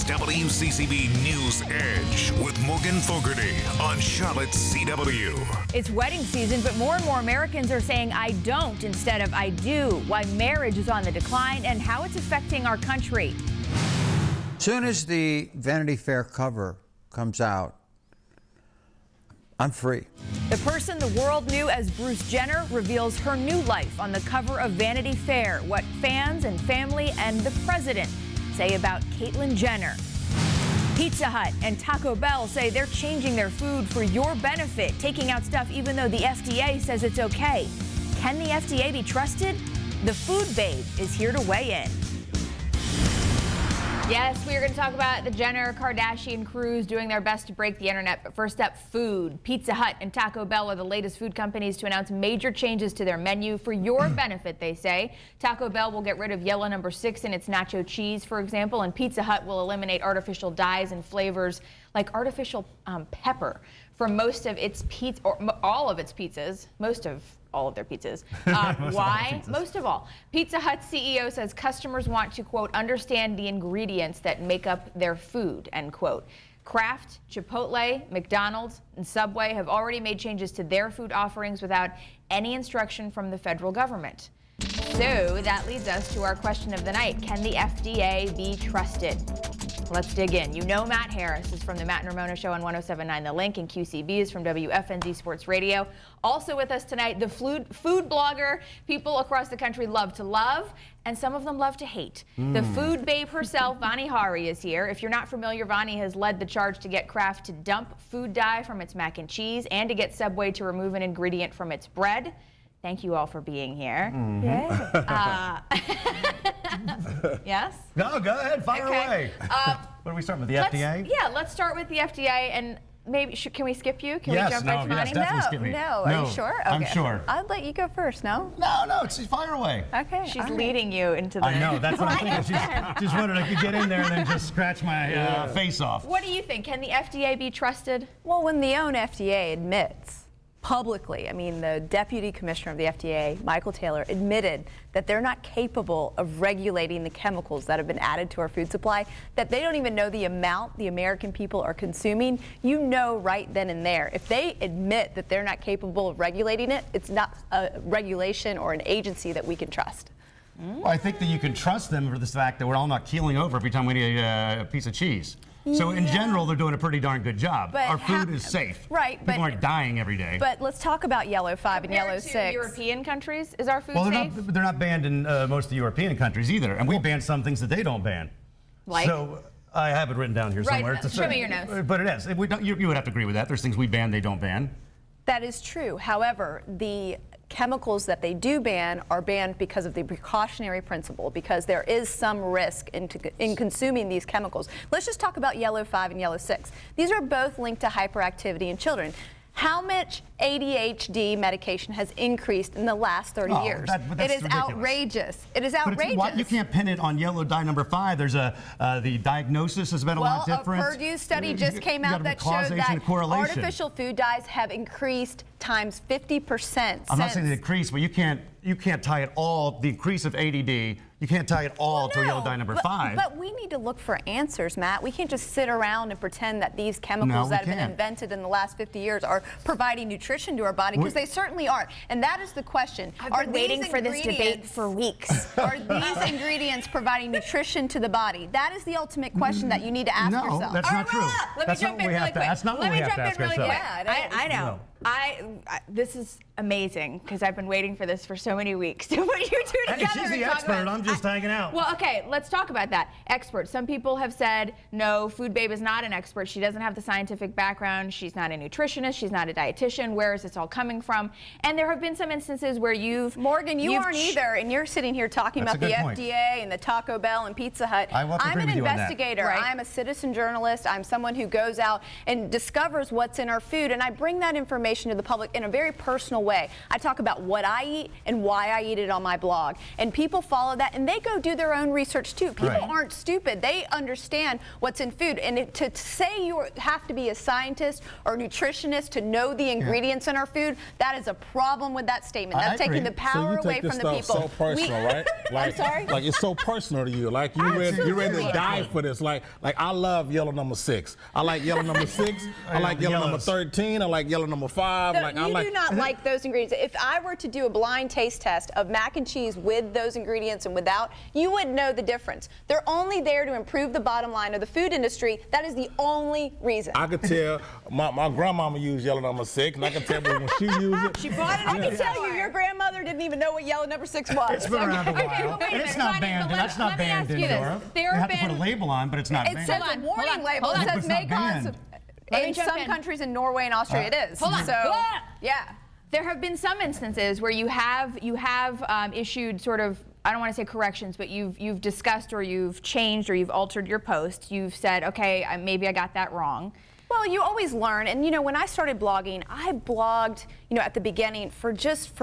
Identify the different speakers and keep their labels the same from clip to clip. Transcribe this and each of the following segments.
Speaker 1: WCCB News Edge with Morgan Fogarty on Charlotte's CW.
Speaker 2: It's wedding season, but more and more Americans are saying I don't instead of I do. Why marriage is on the decline and how it's affecting our country.
Speaker 3: Soon as the Vanity Fair cover comes out, I'm free.
Speaker 2: The person the world knew as Bruce Jenner reveals her new life on the cover of Vanity Fair. What fans and family and the president say about Caitlyn Jenner. Pizza Hut and Taco Bell say they're changing their food for your benefit, taking out stuff even though the FDA says it's okay. Can the FDA be trusted? The Food Babe is here to weigh in. Yes, we are going to talk about the Jenner Kardashian crews doing their best to break the internet. But first up, food. Pizza Hut and Taco Bell are the latest food companies to announce major changes to their menu for your benefit, they say. Taco Bell will get rid of yellow number 6 in its nacho cheese, for example, and Pizza Hut will eliminate artificial dyes and flavors like artificial pepper from most of its pizza, or all of its pizzas, most of all of their pizzas. Why? Most of all. Pizza Hut CEO says customers want to, quote, understand the ingredients that make up their food, end quote. Kraft, Chipotle, McDonald's, and Subway have already made changes to their food offerings without any instruction from the federal government. So that leads us to our question of the night. Can the FDA be trusted? Let's dig in. You know Matt Harris is from the Matt and Ramona Show on 107.9 The Link, and QCB is from WFNZ Sports Radio. Also with us tonight, the food blogger people across the country love to love, and some of them love to hate. The food babe herself, Vani Hari, is here. If you're not familiar, Vani has led the charge to get Kraft to dump food dye from its mac and cheese and to get Subway to remove an ingredient from its bread. Thank you all for being here. Yes?
Speaker 4: No, go ahead, fire away. What are we starting with, the FDA?
Speaker 2: Yeah, let's start with the FDA, and maybe, can we skip you? Can we jump right to
Speaker 4: yes,
Speaker 2: Vani?
Speaker 4: definitely skip me.
Speaker 5: No, are you sure? Okay.
Speaker 4: I'm sure.
Speaker 5: I'd let you go first, no?
Speaker 4: No, it's fire away.
Speaker 5: Okay.
Speaker 2: She's leading you into the...
Speaker 4: I know, that's what I'm thinking. She's wondering if I could get in there and then just scratch my face off.
Speaker 2: What do you think? Can the FDA be trusted?
Speaker 5: Well, when the own FDA admits publicly, I mean, the deputy commissioner of the FDA, Michael Taylor, admitted that they're not capable of regulating the chemicals that have been added to our food supply, that they don't even know the amount the American people are consuming. You know right then and there, if they admit that they're not capable of regulating it, it's not a regulation or an agency that we can trust.
Speaker 4: Well, I think that you can trust them for the fact that we're all not keeling over every time we need a piece of cheese. So in general, they're doing a pretty darn good job. But our food is safe.
Speaker 5: Right.
Speaker 4: People aren't dying every day.
Speaker 5: But let's talk about yellow 5 and yellow 6.
Speaker 2: To European countries, is our food
Speaker 4: well,
Speaker 2: safe?
Speaker 4: They're not banned in most of the European countries either. And we ban some things that they don't ban.
Speaker 2: Like?
Speaker 4: So I have it written down here somewhere.
Speaker 2: Show me your notes.
Speaker 4: But it is. You would have to agree with that. There's things we ban, they don't ban.
Speaker 5: That is true. However, the chemicals that they do ban are banned because of the precautionary principle, because there is some risk in consuming these chemicals. Let's just talk about yellow 5 and yellow 6. These are both linked to hyperactivity in children. How much ADHD medication has increased in the last 30 years?
Speaker 4: That's
Speaker 5: it is
Speaker 4: ridiculous.
Speaker 5: Outrageous. It is outrageous.
Speaker 4: But you can't pin it on yellow dye number 5. There's the diagnosis has been a lot different.
Speaker 5: A Purdue study just came out that showed that artificial food dyes have increased times 50%.
Speaker 4: I'm not saying they increase, but you can't tie it all, the increase of ADD, you can't tie it all to yellow dye number 5.
Speaker 5: But we need to look for answers, Matt. We can't just sit around and pretend that these chemicals that have been invented in the last 50 years are providing nutrition to our body, because they certainly aren't. And that is the question.
Speaker 2: I've been waiting for this debate for weeks.
Speaker 5: Are these ingredients providing nutrition to the body? That is the ultimate question that you need to ask yourself.
Speaker 4: No, that's not true.
Speaker 2: Let me jump in really quick.
Speaker 4: That's not what we have to ask ourselves.
Speaker 2: I know. This is amazing, because I've been waiting for this for so many weeks to put you two together.
Speaker 4: She's the expert. I'm just hanging out.
Speaker 2: Well, okay, let's talk about that. Experts. Some people have said, no, Food Babe is not an expert. She doesn't have the scientific background. She's not a nutritionist. She's not a dietitian. Where is this all coming from? And there have been some instances where
Speaker 5: Morgan, you aren't either, and you're sitting here talking about the FDA and the Taco Bell and Pizza Hut. I'm an investigator. I'm a citizen journalist. I'm someone who goes out and discovers what's in our food, and I bring that information information to the public in a very personal way. I talk about what I eat and why I eat it on my blog. And people follow that, and they go do their own research too. People aren't stupid. They understand what's in food. And to say you have to be a scientist or a nutritionist to know the ingredients in our food, that is a problem with that statement. That's taking the power away from the people.
Speaker 6: So personal, right? Like,
Speaker 5: I'm sorry?
Speaker 6: Like it's so personal to you. Like you're ready to die for this. Like I love yellow number 6. I like yellow number 6. I like yellow number 13. I like yellow number 5.
Speaker 5: You do not like those ingredients. If I were to do a blind taste test of mac and cheese with those ingredients and without, you wouldn't know the difference. They're only there to improve the bottom line of the food industry. That is the only reason.
Speaker 6: I could tell my grandmama used yellow number 6, and I can tell when she used it.
Speaker 5: She bought it. I can tell you, your grandmother didn't even know what yellow number 6 was.
Speaker 4: It's been around a while. And it's not banned. That's not banned in Europe. You have to put a label on, but it's not banned.
Speaker 5: It says a warning label. It says make on. In some countries, in Norway and Austria, it is.
Speaker 2: Hold on.
Speaker 5: So, yeah.
Speaker 2: There have been some instances where you have issued sort of, I don't want to say corrections, but you've discussed or you've changed or you've altered your post. You've said, okay, maybe I got that wrong.
Speaker 5: Well, you always learn, and when I started blogging, I blogged, at the beginning for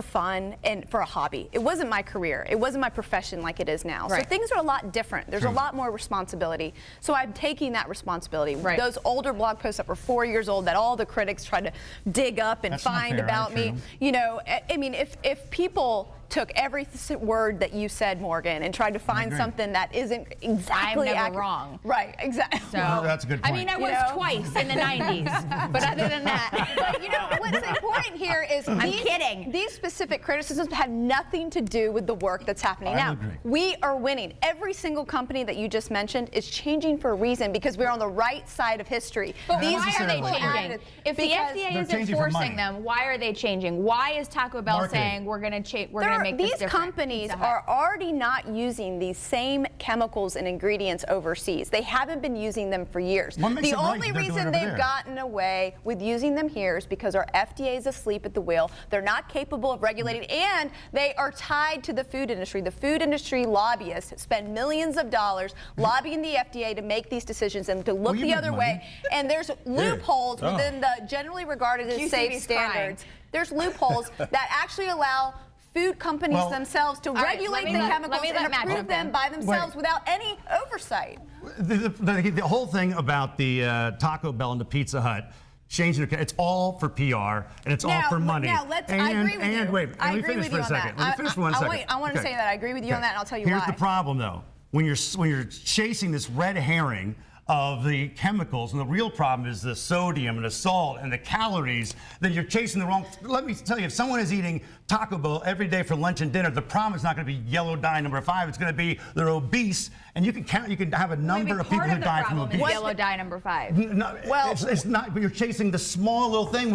Speaker 5: fun and for a hobby. It wasn't my career. It wasn't my profession like it is now.
Speaker 2: Right.
Speaker 5: So things are a lot different. There's a lot more responsibility. So I'm taking that responsibility.
Speaker 2: Right.
Speaker 5: Those older blog posts that were 4 years old that all the critics tried to dig up and find about me. I mean, if people took every word that you said, Morgan, and tried to find something that isn't exactly
Speaker 2: I'm never
Speaker 5: accurate.
Speaker 2: wrong.
Speaker 5: Right, exactly.
Speaker 2: So
Speaker 4: that's a good point.
Speaker 2: I mean, I was twice in the 90s, but other than that.
Speaker 5: But what's important here is these specific criticisms have nothing to do with the work that's happening now. We are winning. Every single company that you just mentioned is changing for a reason because we're on the right side of history.
Speaker 2: But why are they changing? If the FDA is enforcing them, why are they changing? Why is Taco Bell saying we're going to make this different?
Speaker 5: These companies are already not using these same chemicals and ingredients overseas. They haven't been using them for years. The only reason they've gotten away with using them here is because our FDA is asleep at the wheel. They're not capable of regulating, and they are tied to the food industry. The food industry lobbyists spend millions of dollars lobbying the FDA to make these decisions and to look the other way. And there's loopholes within the generally regarded as safe standards. There's loopholes that actually allow food companies themselves to regulate the chemicals and approve them by themselves without any oversight.
Speaker 4: The whole thing about the Taco Bell and the Pizza Hut changing it's all for PR and it's all for money.
Speaker 5: Now, I agree with you.
Speaker 4: Wait, let me finish for a second. Let me finish for 1 second.
Speaker 5: I want to say that I agree with you on that, and I'll tell you why.
Speaker 4: Here's the problem, though. When you're chasing this red herring of the chemicals, and the real problem is the sodium and the salt and the calories, then you're chasing the wrong. Let me tell you, if someone is eating Taco Bell every day for lunch and dinner, the problem is not going to be yellow dye number 5. It's going to be they're obese, and you can count. You can have a number of people who die from obesity.
Speaker 2: Yellow dye number 5.
Speaker 4: No, it's not. But you're chasing the small little thing.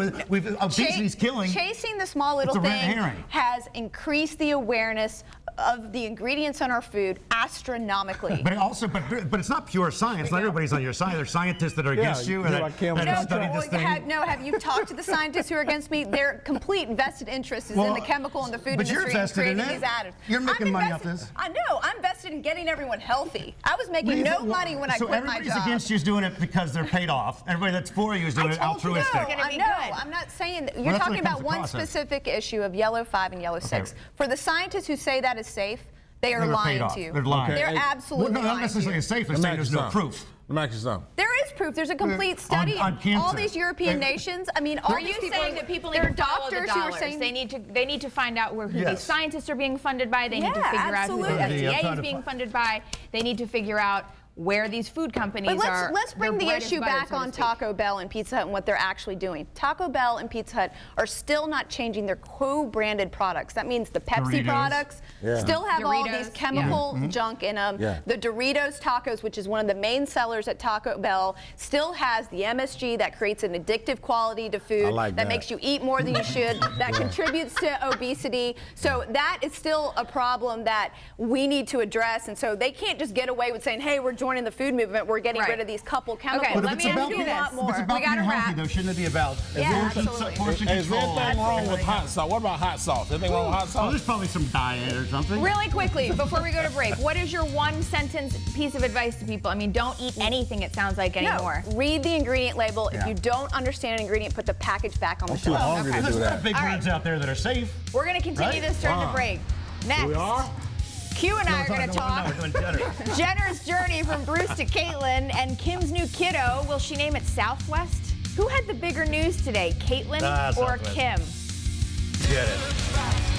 Speaker 4: Obesity's killing.
Speaker 5: Chasing the small little thing has increased the awareness of the ingredients in our food astronomically.
Speaker 4: But it's not pure science. Not everybody's on your side. There's scientists that are against you and that study this thing.
Speaker 5: Have you talked to the scientists who are against me? Their complete vested interest is in the chemical and the food industry and creating these additives.
Speaker 4: You're making money off this.
Speaker 5: I know. I'm vested in getting everyone healthy. I was making no money when I quit my job.
Speaker 4: So everybody's against you is doing it because they're paid off. Everybody that's for you is doing it altruistic.
Speaker 5: I'm not saying that. You're talking about one specific issue of yellow 5 and yellow 6. For the scientists who say that is safe, they are lying to you.
Speaker 4: They're lying.
Speaker 5: They're absolutely lying.
Speaker 4: Not necessarily safe. They're saying there's no proof.
Speaker 6: Let me ask you something.
Speaker 5: There is proof. There's a complete study
Speaker 4: on cancer.
Speaker 5: All these European nations. I mean,
Speaker 2: are you saying that people need to follow the dollars? They need to find out who these scientists are being funded by. They need to figure out who the FDA is being funded by. They need to figure out where these food companies are.
Speaker 5: Let's bring the issue back on Taco Bell and Pizza Hut and what they're actually doing. Taco Bell and Pizza Hut are still not changing their co-branded products. That means the Pepsi products still have all these chemical junk in them. The Doritos tacos, which is one of the main sellers at Taco Bell, still has the MSG that creates an addictive quality to food that makes you eat more than you should, that contributes to obesity. So that is still a problem that we need to address. And so they can't just get away with saying, hey, we're joining the food movement. We're getting
Speaker 2: Right.
Speaker 5: rid of these couple chemicals.
Speaker 2: Okay,
Speaker 4: But
Speaker 2: let
Speaker 4: if
Speaker 2: me
Speaker 4: it's
Speaker 2: ask
Speaker 4: about
Speaker 2: you
Speaker 4: being,
Speaker 2: this.
Speaker 4: if it's about
Speaker 2: We gotta
Speaker 4: being healthy,
Speaker 2: wrap.
Speaker 4: though, shouldn't it be about
Speaker 5: Yeah,
Speaker 4: portion
Speaker 5: absolutely.
Speaker 6: Is there
Speaker 4: control?
Speaker 6: anything wrong with hot sauce? What about hot sauce? Anything wrong with hot
Speaker 4: Oh,
Speaker 6: sauce?
Speaker 4: there's probably some diet or something.
Speaker 2: Really quickly, before we go to break, what is your one sentence piece of advice to people? I mean, don't eat anything, it sounds like, anymore.
Speaker 5: No, read the ingredient label.
Speaker 4: Yeah.
Speaker 5: If you don't understand an ingredient, put the package back on the
Speaker 6: I'm too
Speaker 5: shelf.
Speaker 6: hungry to
Speaker 4: There's
Speaker 6: do
Speaker 4: a lot
Speaker 6: that.
Speaker 4: of big
Speaker 2: All
Speaker 4: words out there that are safe.
Speaker 2: We're going to continue
Speaker 4: Right?
Speaker 2: this during the break. Next,
Speaker 6: We are?
Speaker 2: Q and I are going to talk
Speaker 4: We're doing Jenner.
Speaker 2: Jenner's journey from Bruce to Caitlyn and Kim's new kiddo. Will she name it Southwest? Who had the bigger news today, Caitlyn or
Speaker 4: Southwest.
Speaker 2: Kim?
Speaker 4: Get it.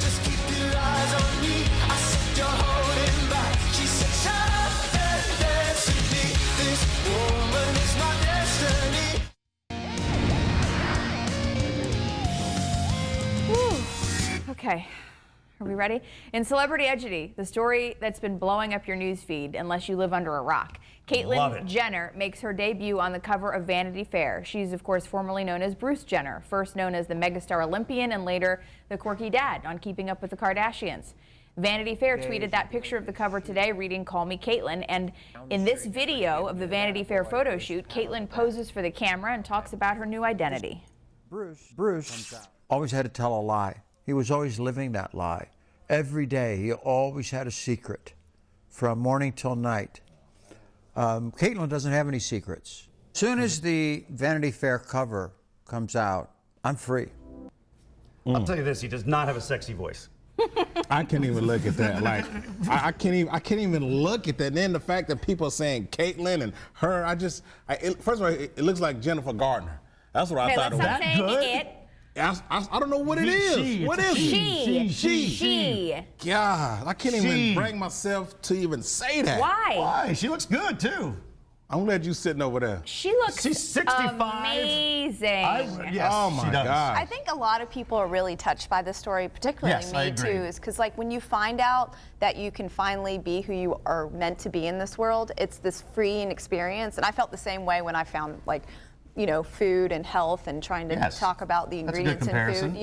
Speaker 7: Just keep your eyes on me. I said you're holding back. She said, shut up and dance with me. This woman is my destiny.
Speaker 2: Okay, are we ready? In Celebrity Edgy, the story that's been blowing up your news feed, unless you live under a rock.
Speaker 4: Love
Speaker 2: Caitlyn
Speaker 4: it.
Speaker 2: Jenner makes her debut on the cover of Vanity Fair. She's, of course, formerly known as Bruce Jenner, first known as the megastar Olympian and later the quirky dad on Keeping Up with the Kardashians. Vanity Fair tweeted that picture of the cover today reading, "Call me Caitlyn." And in this video of the Vanity Fair photo shoot, Caitlyn poses for the camera and talks about her new identity.
Speaker 3: Bruce always had to tell a lie. He was always living that lie. Every day, he always had a secret from morning till night. Caitlyn doesn't have any secrets. As soon as the Vanity Fair cover comes out, I'm free.
Speaker 4: I'll tell you this, he does not have a sexy voice.
Speaker 6: I can't even look at that. Like, I can't even look at that. And then the fact that people are saying Caitlyn and her, first of all, it looks like Jennifer Gardner. That's what I
Speaker 2: Okay,
Speaker 6: thought
Speaker 2: let's
Speaker 6: it
Speaker 2: stop
Speaker 6: was.
Speaker 2: saying
Speaker 4: good?
Speaker 2: it.
Speaker 6: I don't know what it is.
Speaker 4: She,
Speaker 6: What
Speaker 4: it's a
Speaker 6: is it?
Speaker 2: She.
Speaker 6: God, I can't
Speaker 4: She.
Speaker 6: even bring myself to even say that.
Speaker 2: Why?
Speaker 4: Why? She looks good, too.
Speaker 6: I'm glad you sitting over there.
Speaker 2: She looks
Speaker 4: She's 65.
Speaker 2: amazing.
Speaker 4: Yes,
Speaker 6: Oh my
Speaker 4: she does.
Speaker 6: God.
Speaker 5: I think a lot of people are really touched by this story, particularly
Speaker 4: Yes, I
Speaker 5: me
Speaker 4: agree.
Speaker 5: too, is because like when you find out that you can finally be who you are meant to be in this world, it's this freeing experience. And I felt the same way when I found food and health and trying to
Speaker 4: Yes.
Speaker 5: talk about the
Speaker 4: That's a good
Speaker 5: ingredients in
Speaker 4: comparison.
Speaker 5: food,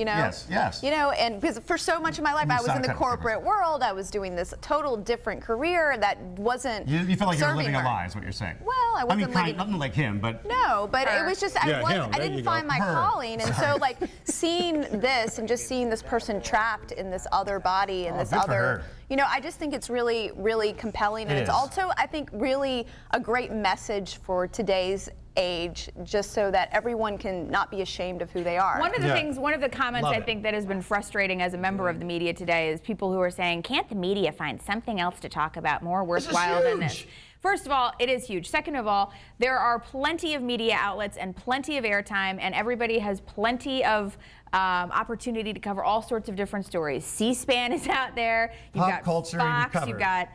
Speaker 4: Yes.
Speaker 5: and because for so much of my life I was in the
Speaker 4: Kind of
Speaker 5: corporate world, I was doing this total different career that wasn't
Speaker 4: You felt like you were
Speaker 5: serving
Speaker 4: living a
Speaker 5: her.
Speaker 4: lie, is what you're saying.
Speaker 5: Well, I wasn't living-
Speaker 4: nothing like him, but
Speaker 5: No, but it was just
Speaker 6: Yeah, him.
Speaker 5: I
Speaker 6: There
Speaker 5: didn't
Speaker 6: you go.
Speaker 5: find my
Speaker 4: Her.
Speaker 5: calling, and so like seeing this and just seeing this person trapped in this other body and
Speaker 4: Oh,
Speaker 5: this
Speaker 4: good for
Speaker 5: other,
Speaker 4: her.
Speaker 5: I just think it's really, really compelling, and
Speaker 4: It
Speaker 5: it's
Speaker 4: is.
Speaker 5: also I think really a great message for today's age, just so that everyone can not be ashamed of who they are.
Speaker 2: One of the
Speaker 4: Yeah.
Speaker 2: things, one of the comments
Speaker 4: Love
Speaker 2: I
Speaker 4: it.
Speaker 2: think that has been frustrating as a member of the media today is people who are saying, can't the media find something else to talk about more worthwhile than this?
Speaker 4: huge.
Speaker 2: First of all, it is huge. Second of all, there are plenty of media outlets and plenty of airtime, and everybody has plenty of opportunity to cover all sorts of different stories. C-SPAN is out there. You've
Speaker 4: Pop
Speaker 2: got
Speaker 4: culture, you
Speaker 2: Fox.
Speaker 4: cover
Speaker 2: You've
Speaker 4: it.
Speaker 2: got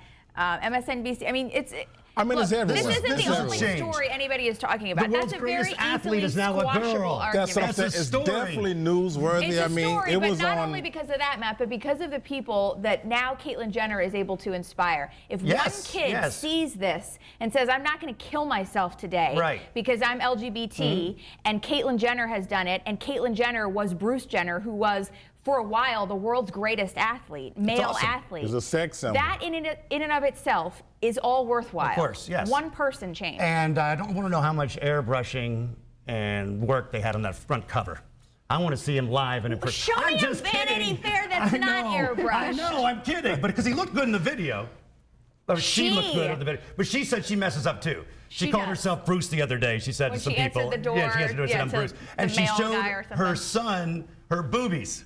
Speaker 2: MSNBC. I mean, it's.
Speaker 6: It's
Speaker 2: This
Speaker 6: everywhere.
Speaker 2: isn't
Speaker 6: This
Speaker 2: the
Speaker 6: is
Speaker 2: only
Speaker 4: everywhere.
Speaker 2: story anybody is talking about.
Speaker 4: The
Speaker 2: That's
Speaker 4: world's
Speaker 2: a very
Speaker 4: greatest athlete
Speaker 2: easily
Speaker 4: is now a
Speaker 2: squashable
Speaker 4: girl.
Speaker 2: argument.
Speaker 6: That's what I'm
Speaker 4: That's
Speaker 6: saying.
Speaker 4: a
Speaker 6: It's
Speaker 4: story.
Speaker 6: definitely newsworthy.
Speaker 2: It's a
Speaker 6: I mean,
Speaker 2: story,
Speaker 6: it
Speaker 2: but
Speaker 6: was
Speaker 2: not
Speaker 6: on.
Speaker 2: only because of that, Matt, but because of the people that now Caitlyn Jenner is able to inspire. If one
Speaker 4: Yes,
Speaker 2: kid
Speaker 4: yes.
Speaker 2: sees this and says, I'm not going to kill myself today
Speaker 4: Right.
Speaker 2: because I'm LGBT, and Caitlyn Jenner has done it, and Caitlyn Jenner was Bruce Jenner, who was, for a while, the world's greatest athlete, male
Speaker 4: awesome.
Speaker 2: athlete.
Speaker 6: It's a sex symbol.
Speaker 2: That in and of itself is all worthwhile.
Speaker 4: Of course, yes.
Speaker 2: One person change.
Speaker 4: And I don't want to know how much airbrushing and work they had on that front cover. I want to see him live and in person.
Speaker 2: Show me
Speaker 4: I'm
Speaker 2: a
Speaker 4: just
Speaker 2: Vanity
Speaker 4: kidding.
Speaker 2: Fair that's
Speaker 4: I
Speaker 2: not
Speaker 4: know.
Speaker 2: airbrush.
Speaker 4: I know, I'm kidding. But because he looked good in the video. Or she looked good in the video. But she said she messes up too. She
Speaker 2: She
Speaker 4: called
Speaker 2: does.
Speaker 4: herself Bruce the other day. She said
Speaker 2: When
Speaker 4: to some
Speaker 2: she answered
Speaker 4: people.
Speaker 2: the door,
Speaker 4: yeah, she answered the door and said, I'm
Speaker 2: to
Speaker 4: Bruce.
Speaker 2: the
Speaker 4: And she
Speaker 2: mail
Speaker 4: showed
Speaker 2: guy or
Speaker 4: her
Speaker 2: something.
Speaker 4: son her boobies.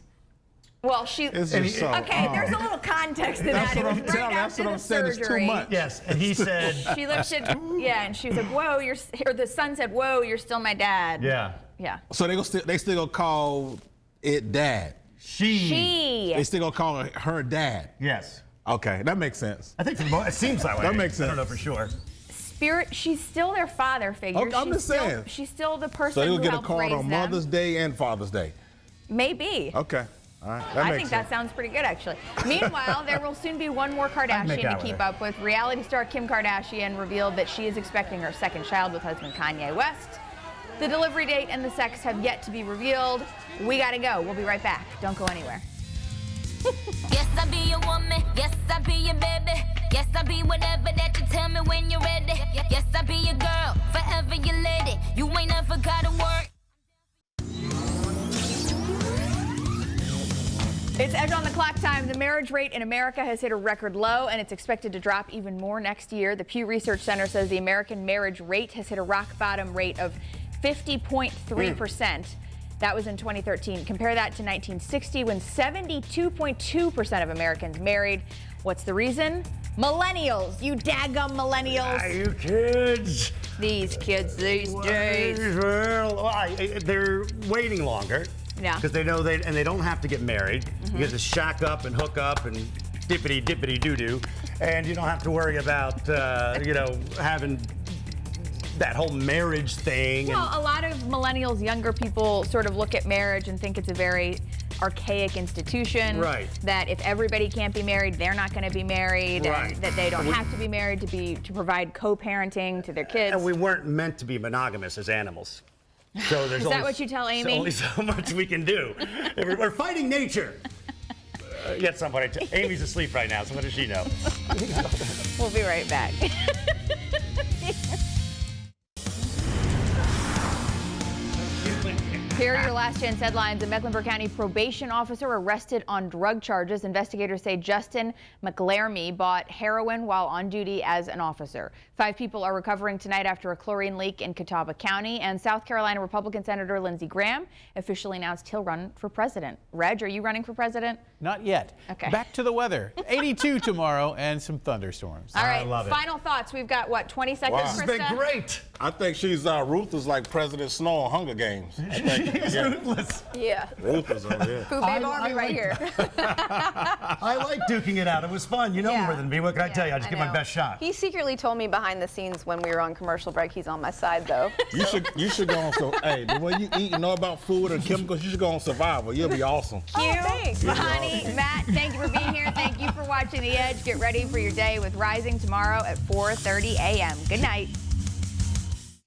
Speaker 2: Well, she.
Speaker 6: It's just so.
Speaker 2: Okay, there's a little context to
Speaker 6: That's
Speaker 2: that.
Speaker 6: what
Speaker 2: It was
Speaker 6: I'm
Speaker 2: right
Speaker 6: telling. That's
Speaker 2: after
Speaker 6: what
Speaker 2: the
Speaker 6: I'm saying. It's too
Speaker 2: surgery.
Speaker 6: much.
Speaker 4: Yes, and he said,
Speaker 2: She lifted, and she was like, "Whoa, or the son said, "Whoa, you're still my dad."
Speaker 4: yeah.
Speaker 2: Yeah.
Speaker 6: So they still gonna call it dad.
Speaker 2: She.
Speaker 6: They still gonna call her dad.
Speaker 4: Yes.
Speaker 6: Okay, that makes sense.
Speaker 4: I think for the most, it seems that way.
Speaker 6: That makes
Speaker 4: I don't
Speaker 6: sense.
Speaker 4: know for sure.
Speaker 2: Spirit. She's still their father figure.
Speaker 6: Okay, I'm
Speaker 2: she's
Speaker 6: just
Speaker 2: still,
Speaker 6: saying.
Speaker 2: She's still the person
Speaker 6: So they
Speaker 2: who
Speaker 6: will get a
Speaker 2: helped
Speaker 6: card
Speaker 2: raise
Speaker 6: on
Speaker 2: them.
Speaker 6: Mother's Day and Father's Day.
Speaker 2: Maybe.
Speaker 6: Okay, all right. That
Speaker 2: I
Speaker 6: makes
Speaker 2: think
Speaker 6: sense.
Speaker 2: that sounds pretty good, actually. Meanwhile, there will soon be one more
Speaker 4: make
Speaker 2: Kardashian to
Speaker 4: out with
Speaker 2: keep
Speaker 4: her.
Speaker 2: up with. Reality star Kim Kardashian revealed that she is expecting her second child with husband Kanye West. The delivery date and the sex have yet to be revealed. We gotta go. We'll be right back. Don't go anywhere.
Speaker 8: Yes, I be your woman. Yes, I be your baby. Yes, I'll be whatever that you tell me when you're ready. Yes, I'll be your girl, forever your lady. You ain't never gotta work.
Speaker 2: It's Edge on the Clock time. The marriage rate in America has hit a record low, and it's expected to drop even more next year. The Pew Research Center says the American marriage rate has hit a rock bottom rate of 50.3%. That was in 2013. Compare that to 1960 when 72.2% of Americans married. What's the reason? Millennials. You daggum millennials.
Speaker 4: Ah, you kids.
Speaker 2: These kids these days.
Speaker 4: Well, they're waiting longer.
Speaker 2: Yeah.
Speaker 4: Because they know they don't have to get married. You get to shack up and hook up and dippity doo doo, and you don't have to worry about having that whole marriage thing.
Speaker 2: Well, a lot of millennials, younger people, sort of look at marriage and think it's a very archaic institution.
Speaker 4: Right.
Speaker 2: That if everybody can't be married, they're not going to be married.
Speaker 4: Right.
Speaker 2: And that they don't have to be married to provide co-parenting to their kids.
Speaker 4: And we weren't meant to be monogamous as animals. So there's
Speaker 2: Is that what you tell Amy?
Speaker 4: Only so much we can do. We're fighting nature. Yet somebody. Amy's asleep right now, so what does she know?
Speaker 2: We'll be right back. Here are your last chance headlines. A Mecklenburg County probation officer arrested on drug charges. Investigators say Justin McLarmy bought heroin while on duty as an officer. 5 people are recovering tonight after a chlorine leak in Catawba County. And South Carolina Republican Senator Lindsey Graham officially announced he'll run for president. Reg, are you running for president?
Speaker 9: Not yet.
Speaker 2: Okay.
Speaker 9: Back to the weather. 82 tomorrow and some thunderstorms.
Speaker 2: All right,
Speaker 4: I love it.
Speaker 2: final thoughts. We've got, what, 20 seconds,
Speaker 6: Wow.
Speaker 4: This has
Speaker 2: Krista?
Speaker 4: been great.
Speaker 6: I think she's Ruth is like President Snow on Hunger Games. I think,
Speaker 4: It's
Speaker 6: yeah.
Speaker 4: ruthless.
Speaker 5: Yeah.
Speaker 6: Ruth is over there.
Speaker 5: Food Babe Army right here.
Speaker 4: I like duking it out. It was fun. You know
Speaker 5: Yeah.
Speaker 4: more than me. What can I tell you? I just give my
Speaker 5: know.
Speaker 4: best shot.
Speaker 5: He secretly told me behind the scenes when we were on commercial break he's on my side, though.
Speaker 6: You should go on. So hey, the way you eat and know about food and chemicals, you should go on Survivor. You'll be awesome.
Speaker 2: Thank you,
Speaker 5: thanks.
Speaker 2: Vani, Matt, thank you for being here. Thank you for watching The Edge. Get ready for your day with Rising tomorrow at 4:30 a.m. Good night.